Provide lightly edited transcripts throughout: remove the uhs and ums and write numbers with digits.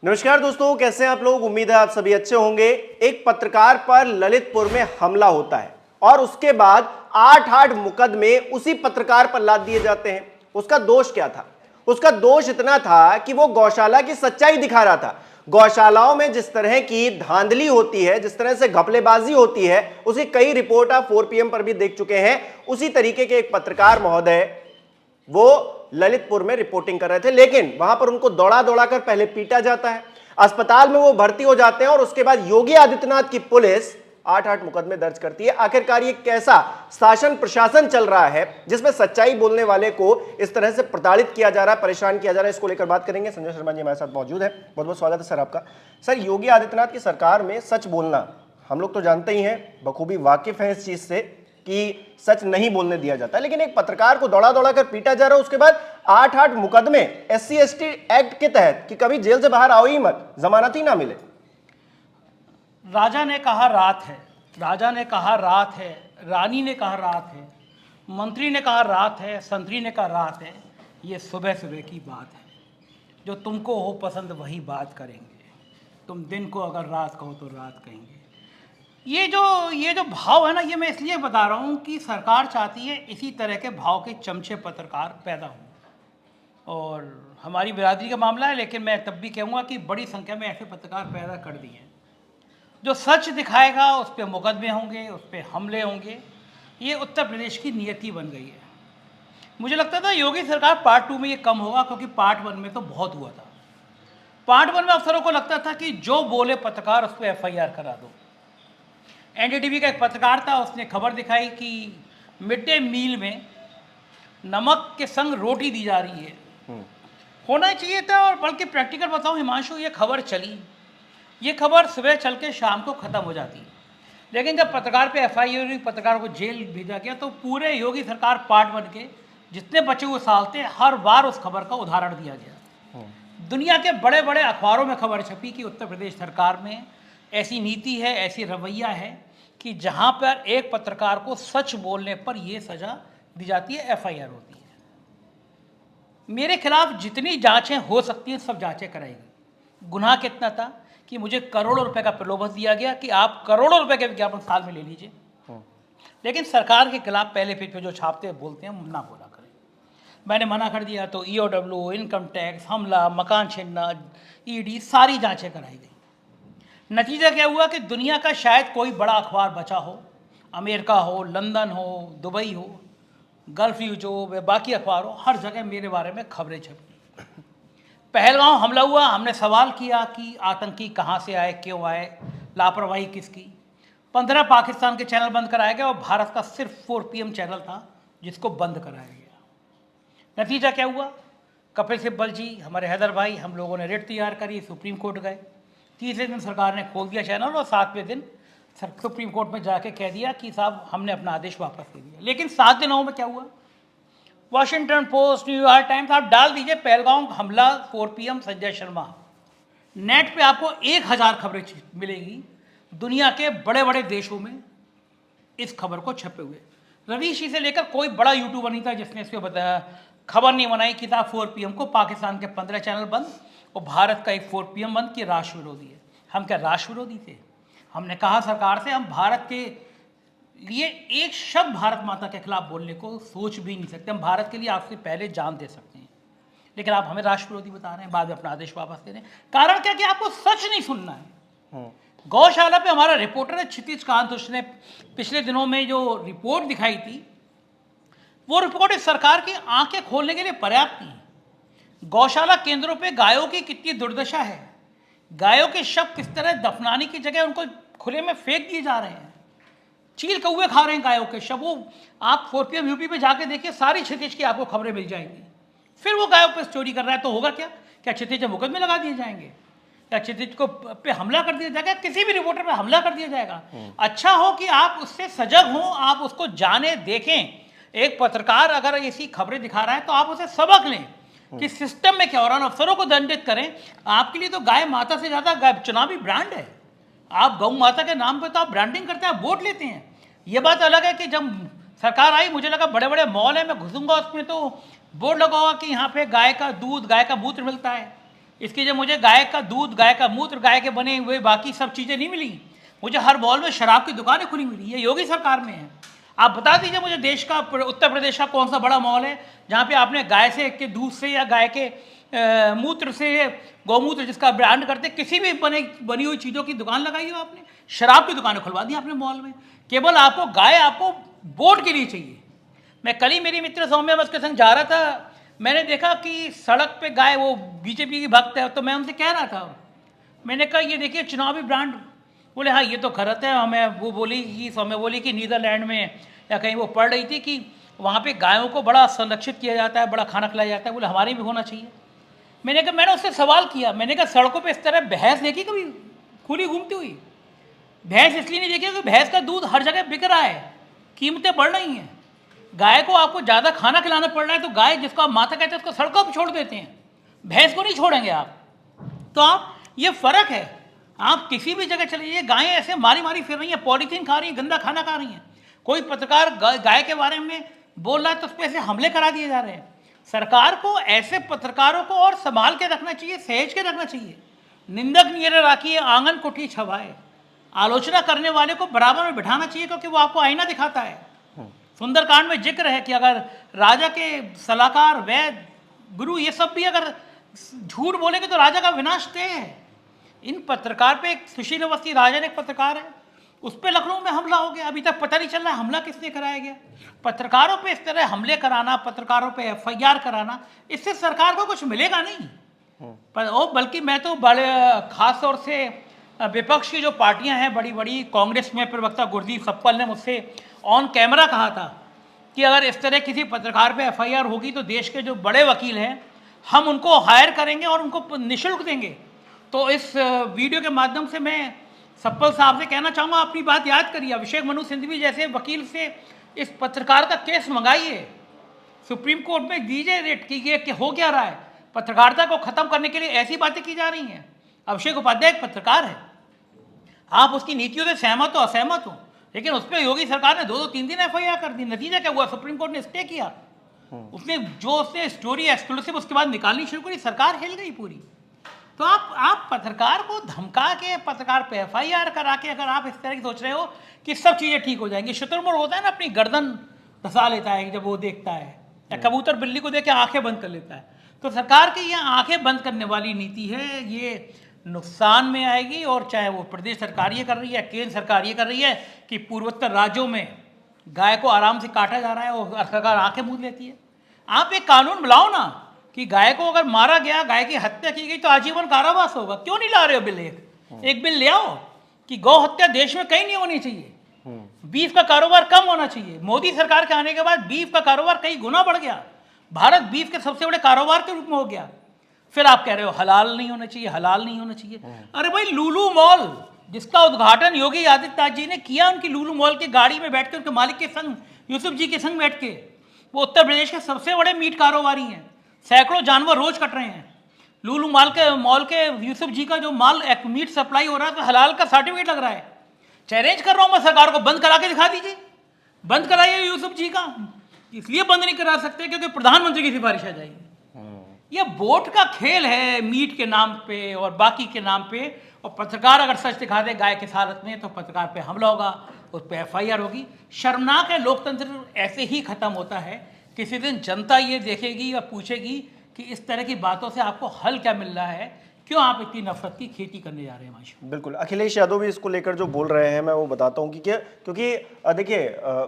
नमस्कार दोस्तों, कैसे हैं आप लोग। उम्मीद है आप सभी अच्छे होंगे। एक पत्रकार पर ललितपुर में हमला होता है और उसके बाद 8 मुकदमे उसी पत्रकार पर लाद दिए जाते हैं। उसका दोष क्या था? उसका दोष इतना था कि वो गौशाला की सच्चाई दिखा रहा था। गौशालाओं में जिस तरह की धांधली होती है, जिस तरह से घपलेबाजी होती है, उसकी कई रिपोर्ट आप 4 PM पर भी देख चुके हैं। उसी तरीके के एक पत्रकार महोदय वो ललितपुर में रिपोर्टिंग कर रहे थे, लेकिन वहां पर उनको दौड़ा दौड़ा कर पहले पीटा जाता है, अस्पताल में वो भर्ती हो जाते हैं और उसके बाद योगी आदित्यनाथ की पुलिस 8 मुकदमे दर्ज करती है। आखिरकार ये कैसा शासन प्रशासन चल रहा है जिसमें सच्चाई बोलने वाले को इस तरह से प्रताड़ित किया जा रहा है, परेशान किया जा रहा है, इसको लेकर बात करेंगे। संजय शर्मा जी हमारे साथ मौजूद है। बहुत बहुत स्वागत है सर आपका। सर, योगी आदित्यनाथ की सरकार में सच बोलना हम लोग तो जानते ही हैं, बखूबी वाकिफ हैं इस चीज से कि सच नहीं बोलने दिया जाता, लेकिन एक पत्रकार को दौड़ा दौड़ा कर पीटा जा रहा है। उसके बाद 8 मुकदमे SC/ST एक्ट के तहत कि कभी जेल से बाहर आओ ही मत, जमानत ही ना मिले। राजा ने कहा रात है, राजा ने कहा रात है, रानी ने कहा रात है, मंत्री ने कहा रात है, संतरी ने कहा रात है। ये सुबह सुबह की बात है। जो तुमको हो पसंद वही बात करेंगे। तुम दिन को अगर रात कहो तो रात कहेंगे। ये जो भाव है ना, ये मैं इसलिए बता रहा हूँ कि सरकार चाहती है इसी तरह के भाव के चमचे पत्रकार पैदा हों। और हमारी बिरादरी का मामला है, लेकिन मैं तब भी कहूँगा कि बड़ी संख्या में ऐसे पत्रकार पैदा कर दिए हैं। जो सच दिखाएगा उस पर मुकदमे होंगे, उस पर हमले होंगे। ये उत्तर प्रदेश की नियति बन गई है। मुझे लगता था योगी सरकार पार्ट 2 में ये कम होगा, क्योंकि पार्ट 1 में तो बहुत हुआ था। पार्ट 1 में अफसरों को लगता था कि जो बोले पत्रकार उस पर FIR करा दो। NDTV का एक पत्रकार था, उसने खबर दिखाई कि मिड डे मील में नमक के संग रोटी दी जा रही है। होना चाहिए था। और बल्कि प्रैक्टिकल बताऊं हिमांशु, ये खबर चली, ये खबर सुबह चल के शाम को ख़त्म हो जाती। लेकिन जब पत्रकार पे FIR हुई, पत्रकार को जेल भेजा गया, तो पूरे योगी सरकार पार्ट 1 के जितने बचे हुए साल थे, हर बार उस खबर का उदाहरण दिया गया। दुनिया के बड़े बड़े अखबारों में खबर छपी कि उत्तर प्रदेश सरकार में ऐसी नीति है, ऐसी रवैया है कि जहाँ पर एक पत्रकार को सच बोलने पर यह सज़ा दी जाती है, FIR होती है। मेरे खिलाफ जितनी जांचें हो सकती हैं सब जांचें कराएगी। गुनाह कितना था कि मुझे करोड़ों रुपए का प्रलोभन दिया गया कि आप करोड़ों रुपए के विज्ञापन साल में ले लीजिए, लेकिन सरकार के खिलाफ पहले पेज पे जो छापते बोलते हैं ना बोला करें। मैंने मना कर दिया तो EOW, इनकम टैक्स, हमला, मकान छीनना, ED सारी जांचें कराई गई। नतीजा क्या हुआ कि दुनिया का शायद कोई बड़ा अखबार बचा हो, अमेरिका हो, लंदन हो, दुबई हो, गल्फ न्यूज हो, वे बाकी अखबार हो, हर जगह मेरे बारे में खबरें छपी। पहलगांव हमला हुआ, हमने सवाल किया कि आतंकी कहाँ से आए, क्यों आए, लापरवाही किसकी। 15 पाकिस्तान के चैनल बंद कराए गए और भारत का सिर्फ 4 PM चैनल था जिसको बंद कराया गया। नतीजा क्या हुआ? कपिल सिब्बल जी, हमारे हैदर भाई, हम लोगों ने रिट तैयार करी, सुप्रीम कोर्ट गए। तीसरे दिन सरकार ने खोल दिया चैनल और 7वें दिन सुप्रीम कोर्ट में जाके कह दिया कि साहब हमने अपना आदेश वापस ले लिया। लेकिन 7 दिनों में क्या हुआ? वॉशिंगटन पोस्ट, न्यूयॉर्क टाइम्स, आप डाल दीजिए पहलगांव हमला 4 PM संजय शर्मा, नेट पे आपको 1000 खबरें मिलेगी दुनिया के बड़े बड़े देशों में इस खबर को छपे हुए। रवीश से लेकर कोई बड़ा यूट्यूबर नहीं था जिसने इसको बताया, खबर नहीं बनाई कि साहब 4 PM को पाकिस्तान के 15 चैनल बंद और भारत का एक 4 PM बंद कि राष्ट्र विरोधी है। हम क्या राष्ट्र विरोधी थे? हमने कहा सरकार से हम भारत के लिए एक शब्द भारत माता के खिलाफ बोलने को सोच भी नहीं सकते। हम भारत के लिए आपसे पहले जान दे सकते हैं, लेकिन आप हमें राष्ट्र विरोधी बता रहे हैं, बाद में अपना आदेश वापस दे रहे हैं। कारण क्या कि आपको सच नहीं सुनना है। गौशाला पे हमारा रिपोर्टर है क्षितिज कांत, उसने पिछले दिनों में जो रिपोर्ट दिखाई थी, वो रिपोर्ट इस सरकार की आंखें खोलने के लिए पर्याप्त थी। गौशाला केंद्रों पे गायों की कितनी दुर्दशा है, गायों के शव किस तरह दफनाने की जगह उनको खुले में फेंक दिए जा रहे हैं, चील कौवे खा रहे हैं गायों के शव। आप 4 PM यूपी पे जाके देखिए, सारी क्षितिज की आपको खबरें मिल जाएंगी। फिर वो गायों पे चोरी कर रहा है तो होगा क्या? क्या क्षितिज मुकदमे लगा दिए जाएंगे? क्या क्षितिज को पे हमला कर दिया जाएगा? किसी भी रिपोर्टर पे हमला कर दिया जाएगा? अच्छा हो कि आप उससे सजग हों, आप उसको जाने देखें। एक पत्रकार अगर ऐसी खबरें दिखा रहा है तो आप उसे सबक लें कि सिस्टम में क्या हो रहा है, अफसरों को दंडित करें। आपके लिए तो गाय माता से ज़्यादा गाय चुनावी ब्रांड है। आप गौ माता के नाम पे तो आप ब्रांडिंग करते हैं, आप वोट लेते हैं। ये बात अलग है कि जब सरकार आई, मुझे लगा बड़े बड़े मॉल है, मैं घुसूंगा उसमें तो बोर्ड लगा होगा कि यहाँ पे गाय का दूध, गाय का मूत्र मिलता है, इसकी जब मुझे गाय का दूध, गाय का मूत्र, गाय के बने हुए बाकी सब चीज़ें नहीं मिली, मुझे हर मॉल में शराब की दुकानें खुली मिली। ये योगी सरकार में है। आप बता दीजिए मुझे देश का, उत्तर प्रदेश का कौन सा बड़ा मॉल है जहाँ पे आपने गाय से के दूध से या गाय के मूत्र से, गौमूत्र जिसका ब्रांड करते, किसी भी बनी हुई चीज़ों की दुकान लगाई हो आपने? शराब की दुकानें खुलवा दी आपने मॉल में। केवल आपको गाय आपको वोट के लिए चाहिए। मैं कल ही मेरी मित्र सौम्या बस के संग जा रहा था, मैंने देखा कि सड़क पे गाय, वो बीजेपी की भक्त है, तो मैं उनसे कह रहा था, मैंने कहा ये देखिए चुनावी ब्रांड। बोले हाँ ये तो खरत है। हमें वो बोली कि सौम्या बोली कि नीदरलैंड में या कहीं वो पढ़ रही थी कि वहाँ पे गायों को बड़ा संरक्षित किया जाता है, बड़ा खाना खिलाया जाता है। बोले हमारे भी होना चाहिए। मैंने उससे सवाल किया, मैंने कहा सड़कों पे इस तरह भैंस देखी कभी खुली घूमती हुई? भैंस इसलिए नहीं देखी क्योंकि भैंस का दूध हर जगह बिक रहा है, कीमतें बढ़ रही हैं। गाय को आपको ज़्यादा खाना खिलाना पड़ रहा है तो गाय जिसको आप माता कहते हैं उसको सड़कों पर छोड़ देते हैं, भैंस को नहीं छोड़ेंगे आप। तो आप, ये फ़र्क है। आप किसी भी जगह चले जाइए, गायें ऐसे मारी मारी फिर रही हैं, पॉलीथीन खा रही हैं, गंदा खाना खा रही हैं। कोई पत्रकार गाय के बारे में बोल रहा है तो उस पर ऐसे हमले करा दिए जा रहे हैं। सरकार को ऐसे पत्रकारों को और संभाल के रखना चाहिए, सहेज के रखना चाहिए। निंदक नियर राखिए आंगन कोठी छवाए। आलोचना करने वाले को बराबर में बिठाना चाहिए क्योंकि वो आपको आईना दिखाता है। सुंदरकांड में जिक्र है कि अगर राजा के सलाहकार, वैद्य, गुरु ये सब भी अगर झूठ बोलेंगे तो राजा का विनाश तय है। इन पत्रकार पे, एक सुशील अवस्थी राजन एक पत्रकार है, उस पर लखनऊ में हमला हो गया। अभी तक पता नहीं चल रहा हमला किसने कराया गया। पत्रकारों पे इस तरह हमले कराना, पत्रकारों पे एफआईआर कराना, इससे सरकार को कुछ मिलेगा नहीं। बल्कि मैं तो बड़े खास तौर से विपक्ष की जो पार्टियां हैं बड़ी बड़ी, कांग्रेस में प्रवक्ता गुरदीप सप्पल ने मुझसे ऑन कैमरा कहा था कि अगर इस तरह किसी पत्रकार पे एफआईआर होगी तो देश के जो बड़े वकील हैं हम उनको हायर करेंगे और उनको निःशुल्क देंगे। तो इस वीडियो के माध्यम से मैं सप्पल साहब से कहना चाहूँगा, अपनी बात याद करिए। अभिषेक मनु सिंघवी जैसे वकील से इस पत्रकार का केस मंगाइए, सुप्रीम कोर्ट में दीजिए रेट कीजिए कि हो क्या रहा है। पत्रकारिता को ख़त्म करने के लिए ऐसी बातें की जा रही हैं। अभिषेक उपाध्याय एक पत्रकार है, आप उसकी नीतियों से सहमत हो असहमत हो, लेकिन उस पर योगी सरकार ने 2-3 दिन एफआईआर कर दी। नतीजा क्या हुआ? सुप्रीम कोर्ट ने स्टे किया। उसने स्टोरी एक्सक्लूसिव उसके बाद निकालनी शुरू करी, सरकार हिल गई पूरी। तो आप पत्रकार को धमका के, पत्रकार पे एफआईआर करा के, अगर आप इस तरह की सोच रहे हो कि सब चीज़ें ठीक हो जाएंगी। शुतुरमुर्ग होता है ना, अपनी गर्दन धसा लेता है जब वो देखता है, या कबूतर बिल्ली को देख के आंखें बंद कर लेता है। तो सरकार की ये आंखें बंद करने वाली नीति है, ये नुकसान में आएगी। और चाहे वो प्रदेश सरकार ये कर रही है, केंद्र सरकार ये कर रही है कि पूर्वोत्तर राज्यों में गाय को आराम से काटा जा रहा है और सरकार आंखें मूंद लेती है। आप एक कानून बुलाओ ना कि गाय को अगर मारा गया, गाय की हत्या की गई तो आजीवन कारावास होगा। क्यों नहीं ला रहे हो बिल? एक बिल ले आओ कि गौ हत्या देश में कहीं नहीं होनी चाहिए, बीफ का कारोबार कम होना चाहिए। मोदी सरकार के आने के बाद बीफ का कारोबार कई गुना बढ़ गया, भारत बीफ के सबसे बड़े कारोबार के रूप में हो गया। फिर आप कह रहे हो हलाल नहीं होना चाहिए, हलाल नहीं होना चाहिए। अरे भाई, लुलु मॉल जिसका उद्घाटन योगी आदित्यनाथ जी ने किया, उनकी लुलु मॉल की गाड़ी में बैठ के उनके मालिक के संग, यूसुफ जी के संग बैठ के, वो उत्तर प्रदेश के सबसे बड़े मीट कारोबारी हैं, सैकड़ों जानवर रोज कट रहे हैं। लुलु मॉल के यूसुफ जी का जो माल मीट सप्लाई हो रहा है तो हलाल का सर्टिफिकेट लग रहा है। चैलेंज कर रहा हूं मैं सरकार को, बंद करा के दिखा दीजिए, बंद कराइए यूसुफ जी का। इसलिए बंद नहीं करा सकते क्योंकि प्रधानमंत्री की सिफारिश आ जाएगी। यह वोट का खेल है मीट के नाम पे और बाकी के नाम पे। और पत्रकार अगर सच दिखा दे गाय के हालत में तो पत्रकार पे हमला होगा, उस पर एफआईआर होगी। शर्मनाक है, लोकतंत्र ऐसे ही खत्म होता है। किसी दिन जनता ये देखेगी और पूछेगी कि इस तरह की बातों से आपको हल क्या मिल रहा है, क्यों आप इतनी नफरत की खेती करने जा रहे हैं। माशा बिल्कुल, अखिलेश यादव भी इसको लेकर जो बोल रहे हैं मैं वो बताता हूँ कि क्योंकि देखिए,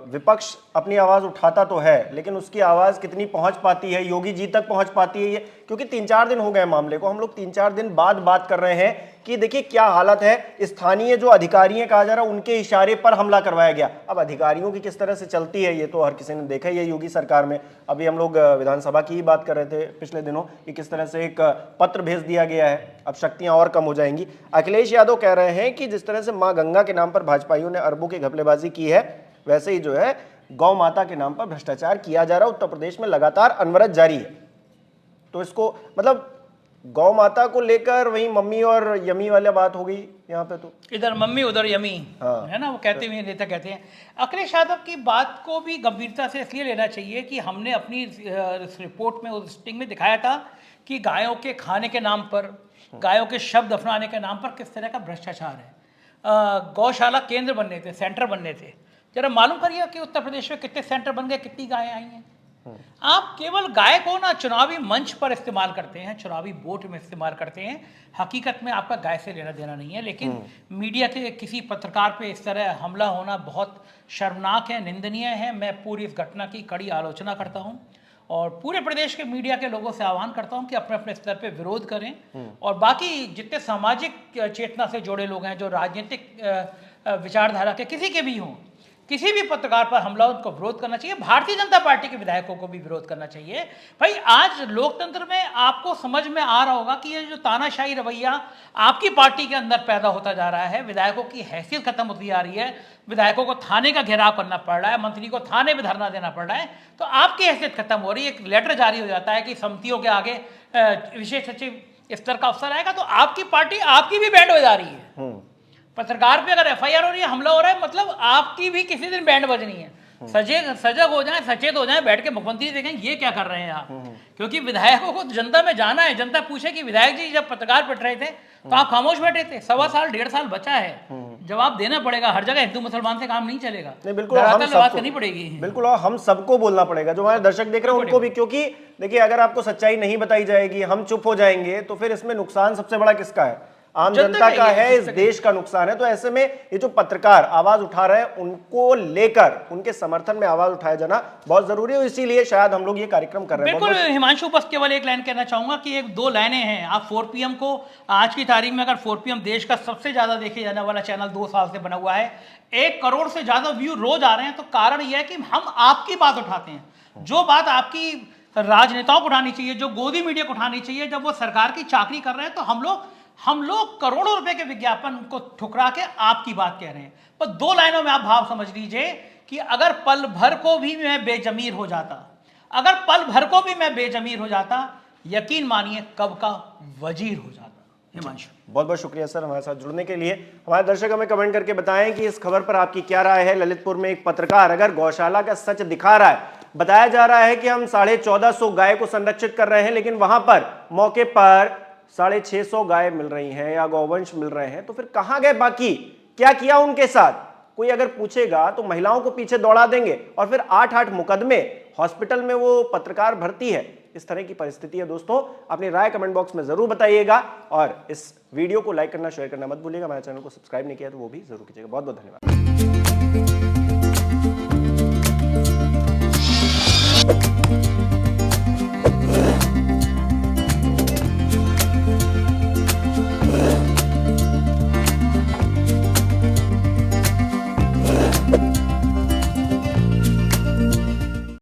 विपक्ष अपनी आवाज़ उठाता तो है लेकिन उसकी आवाज़ कितनी पहुँच पाती है, योगी जी तक पहुँच पाती है ये, क्योंकि 3-4 दिन हो गए मामले को, हम लोग 3-4 दिन बाद बात कर रहे हैं कि देखिए क्या हालत है। स्थानीय जो अधिकारी हैं कहा जा रहा है उनके इशारे पर हमला करवाया गया। अब अधिकारियों की किस तरह से चलती है ये तो हर किसी ने देखा ही है योगी सरकार में। अभी हम लोग विधानसभा की ही बात कर रहे थे पिछले दिनों कि किस तरह से एक पत्र भेज दिया गया है, अब शक्तियां और कम हो जाएंगी। अखिलेश यादव कह रहे हैं कि जिस तरह से मां गंगा के नाम पर भाजपाइयों ने अरबों की घपलेबाजी की है, वैसे ही जो है गौ माता के नाम पर भ्रष्टाचार किया जा रहा है। उत्तर प्रदेश में लगातार अनवरत जारी है। तो इसको मतलब गौ माता को लेकर वही मम्मी और यमी वाला बात हो गई यहाँ पे। तो इधर मम्मी उधर यमी, हाँ। है ना, वो कहते हुए नेता कहते हैं। अखिलेश यादव की बात को भी गंभीरता से इसलिए लेना चाहिए कि हमने अपनी रिपोर्ट में, उस स्टिंग में दिखाया था कि गायों के खाने के नाम पर, गायों के शब्द अपनाने के नाम पर किस तरह का भ्रष्टाचार है। गौशाला केंद्र बनने थे, सेंटर बनने थे। जरा मालूम करिए कि उत्तर प्रदेश में कितने सेंटर बन गए, कितनी गायें आई हैं। आप केवल गाय को ना चुनावी मंच पर इस्तेमाल करते हैं, चुनावी वोट में इस्तेमाल करते हैं, हकीकत में आपका गाय से लेना देना नहीं है। लेकिन मीडिया के किसी पत्रकार पे इस तरह हमला होना बहुत शर्मनाक है, निंदनीय है। मैं पूरी इस घटना की कड़ी आलोचना करता हूं और पूरे प्रदेश के मीडिया के लोगों से आह्वान करता हूं कि अपने अपने स्तर पे विरोध करें। और बाकी जितने सामाजिक चेतना से जुड़े लोग हैं, जो राजनीतिक विचारधारा के किसी के भी हों, किसी भी पत्रकार पर हमला, उनको विरोध करना चाहिए। भारतीय जनता पार्टी के विधायकों को भी विरोध करना चाहिए। भाई आज लोकतंत्र में आपको समझ में आ रहा होगा कि ये जो तानाशाही रवैया आपकी पार्टी के अंदर पैदा होता जा रहा है, विधायकों की हैसियत खत्म होती जा रही है, विधायकों को थाने का घेराव करना पड़ रहा है, मंत्री को थाने में धरना देना पड़ रहा है, तो आपकी हैसियत खत्म हो रही है। एक लेटर जारी हो जाता है कि समितियों के आगे विशेष सचिव स्तर का अफसर आएगा, तो आपकी पार्टी आपकी भी बैंड हो जा रही है। पत्रकार पे अगर एफआईआर हो रही है, हमला हो रहा है, मतलब आपकी भी किसी दिन बैंड बजनी है। सजग हो जाए, सचेत हो जाए, बैठ के मुख्यमंत्री देखें ये क्या कर रहे हैं आप। क्योंकि विधायकों को जनता में जाना है। जनता पूछे कि विधायक जी जब पत्रकार पिट रहे थे तो आप खामोश बैठे थे। 1.25 साल 1.5 साल बचा है, जवाब देना पड़ेगा। हर जगह हिंदू मुसलमान से काम नहीं चलेगा। नहीं, बिल्कुल हम बात करनी पड़ेगी। बिल्कुल, और हम सबको बोलना पड़ेगा, जो हमारे दर्शक देख रहे हैं उनको भी। क्योंकि देखिए, अगर आपको सच्चाई नहीं बताई जाएगी, हम चुप हो जाएंगे, तो फिर इसमें नुकसान सबसे बड़ा किसका है? आम जनता का है, इस देश का नुकसान है। तो ऐसे में ये जो पत्रकार आवाज उठा रहे हैं, उनको लेकर उनके समर्थन में आवाज उठाया जाना बहुत जरूरी है। इसीलिए शायद हम लोग ये कार्यक्रम कर रहे हैं। बिल्कुल हिमांशु, बस केवल एक लाइन कहना चाहूंगा कि एक दो लाइनें हैं। आप 4PM को, आज की तारीख में अगर 4PM देश का सबसे ज्यादा देखे जाने वाला चैनल 2 साल से बना हुआ है, 1 करोड़ से ज्यादा व्यू रोज आ रहे हैं, तो कारण यह है कि हम आपकी बात उठाते हैं। जो बात आपकी राजनेताओं को उठानी चाहिए, जो गोदी मीडिया को उठानी चाहिए, जब वो सरकार की चाकरी कर रहे हैं, तो हम लोग करोड़ों रुपए के विज्ञापन को ठुकरा के आपकी बात कह रहे हैं। पर 2 लाइनों में आप भाव समझ लीजिए कि अगर पल भर को भी मैं बेजमीर हो जाता, अगर पल भर को भी मैं बेजमीर हो जाता, यकीन मानिए कब का वजीर हो जाता। हिमांशु, बहुत बहुत शुक्रिया सर हमारे साथ जुड़ने के लिए। हमारे दर्शक हमें कमेंट करके बताएं कि इस खबर पर आपकी क्या राय है। ललितपुर में एक पत्रकार अगर गौशाला का सच दिखा रहा है, बताया जा रहा है कि हम 1450 गाय को संरक्षित कर रहे हैं, लेकिन वहां पर मौके पर 650 गाय मिल रही हैं या गौवंश मिल रहे हैं, तो फिर कहां गए बाकी? क्या किया उनके साथ? कोई अगर पूछेगा तो महिलाओं को पीछे दौड़ा देंगे और फिर 8-8 मुकदमे, हॉस्पिटल में वो पत्रकार भर्ती है। इस तरह की परिस्थिति है। दोस्तों, अपनी राय कमेंट बॉक्स में जरूर बताइएगा और इस वीडियो को लाइक करना, शेयर करना मत भूलिएगा। हमारे चैनल को सब्सक्राइब नहीं किया तो वो भी जरूर कीजिएगा। बहुत बहुत धन्यवाद।